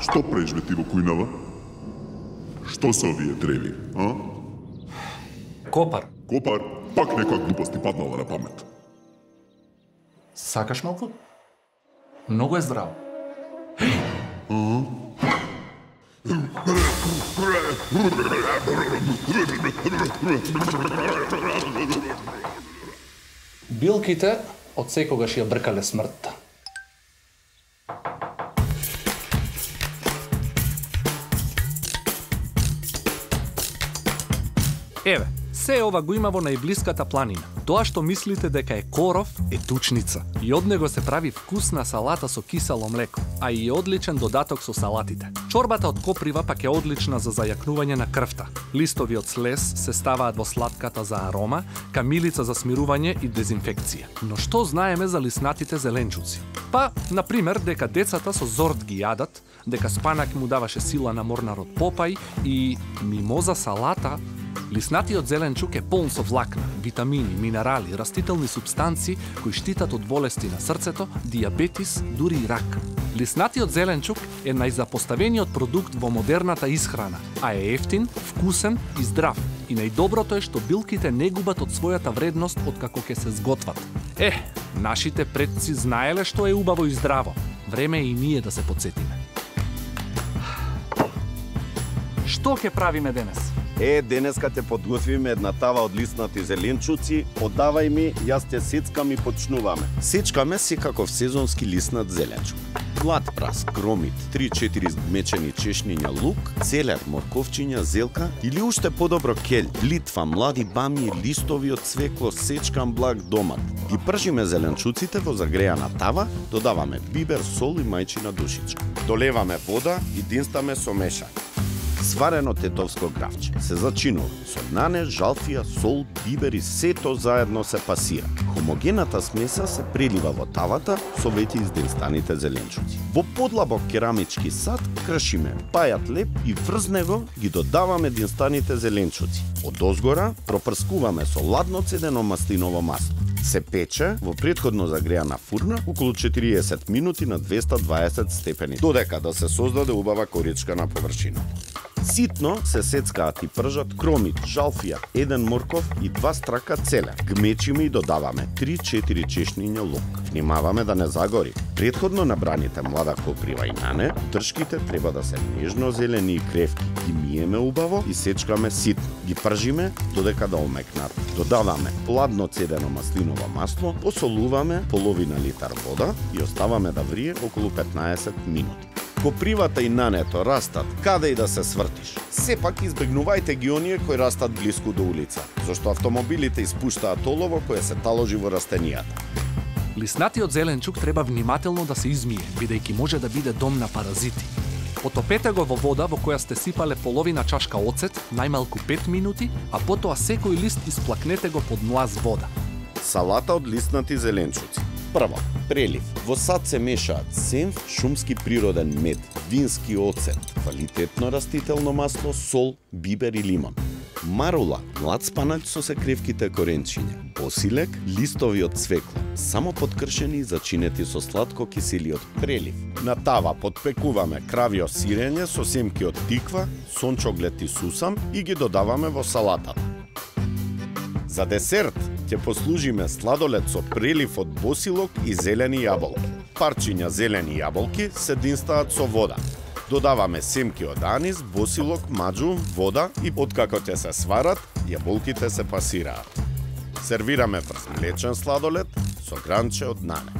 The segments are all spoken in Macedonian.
Што правиш бе ти во кујнава? Што се овие треви, а? Копар. Копар, пак некоја глупост ти паднала на памет. Сакаш малку? Многу е здраво. Билките од секогаш ја бркале смртта. Еве, се ова го има во најблиската планина. Тоа што мислите дека е коров е тучница. И од него се прави вкусна салата со кисело млеко, а и е одличен додаток со салатите. Чорбата од коприва пак е одлична за зајакнување на крвта. Листови од слез се ставаат во сладката за арома, камилица за смирување и дезинфекција. Но што знаеме за лиснатите зеленчуци? Па, например, дека децата со зорд ги јадат, дека спанак му даваше сила на морнарот Попај и мимоза салата. Лиснатиот зеленчук е полн со влакна, витамини, минерали, растителни супстанции кои штитат од болести на срцето, дијабетис, дури и рак. Лиснатиот зеленчук е најзапоставениот продукт во модерната исхрана, а е ефтин, вкусен и здрав. И најдоброто е што билките не губат од својата вредност откако ќе се сготват. Нашите предци знаеле што е убаво и здраво. Време е и ние да се потсетиме. Што ќе правиме денес? Денеска те подготвиме една тава од лиснати зеленчуци, одавај ми, јас те сецкам и почнуваме. Сечкаме секаков сезонски лиснат зеленчук. Глад праск, кромит, 3-4 мечени чешниња лук, целер, морковчиња, зелка или уште подобро келј, литва, млади бамји, листови од цвекло, сечкан благ домат. Ги пржиме зеленчуците во загреана тава, додаваме бибер, сол и мајчина душичка. Долеваме вода и динстаме со мешање. Сварено тетовско гравче се зачинува со нане, жалфија, сол, бибер и сето заедно се пасира. Хомогената смеса се прелива во тавата со веќе изденстаните зеленчуци. Во подлабок керамички сад кршиме пајат леп и врз него ги додаваме динстаните зеленчуци. Од озгора пропрскуваме со ладно цедено маслиново масло. Се пече во претходно загреана фурна околу 40 минути на 220 степени, додека да се создаде убава коричка на површината. Ситно се сецкаат и пржат кромит, жалфија, 1 морков и 2 страка целер. Гмечиме и додаваме 3-4 чешниња лук. Внимаваме да не загори. Претходно набраните млада коприва и нане, дршките треба да се нежно зелени и кревки. Ги миеме убаво и сечкаме ситно. Ги пржиме додека да омекнат. Додаваме ладно цедено маслиново масло, посолуваме половина литар вода и оставаме да врие околу 15 минути. Копривата и нането растат каде и да се свртиш. Сепак избегнувајте ги оние кои растат блиску до улица, зашто автомобилите испуштаат олово кое се таложи во растенијата. Лиснатиот зеленчук треба внимателно да се измие, бидејќи може да биде дом на паразити. Потопете го во вода во која сте сипале половина чашка оцет, најмалку 5 минути, а потоа секој лист исплакнете го под млаз вода. Салата од лиснати зеленчуци. Прво, прелив. Во сад се мешаат сенф, шумски природен мед, вински оцет, квалитетно растително масло, сол, бибер и лимон. Марула, млад спанач со секревките коренчиња. Посилек, листови од цвекло, само подкршени и зачинети со сладко киселиот прелив. На тава подпекуваме кравио сирење со семки од тиква, сончоглет и сусам и ги додаваме во салатата. За десерт ќе послужиме сладолед со прелив од босилок и зелени јаболки. Парчиња зелени јаболки се динстаат со вода. Додаваме семки од анис, босилок, маџу, вода и откако ќе се сварат, јаболките се пасираат. Сервираме врз млечен сладолед со гранче од нане.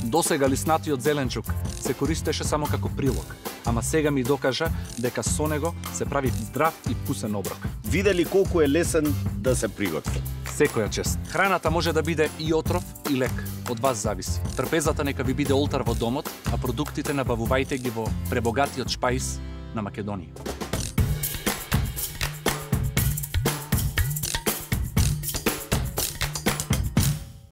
Досега лиснатиот зеленчук се користеше само како прилог, ама сега ми докажа дека со него се прави здрав и вкусен оброк. Видели колку е лесен да се приготви? Секоја чест. Храната може да биде и отров и лек. Од вас зависи. Трпезата нека ви биде олтар во домот, а продуктите набавувајте ги во пребогатиот шпајс на Македонија.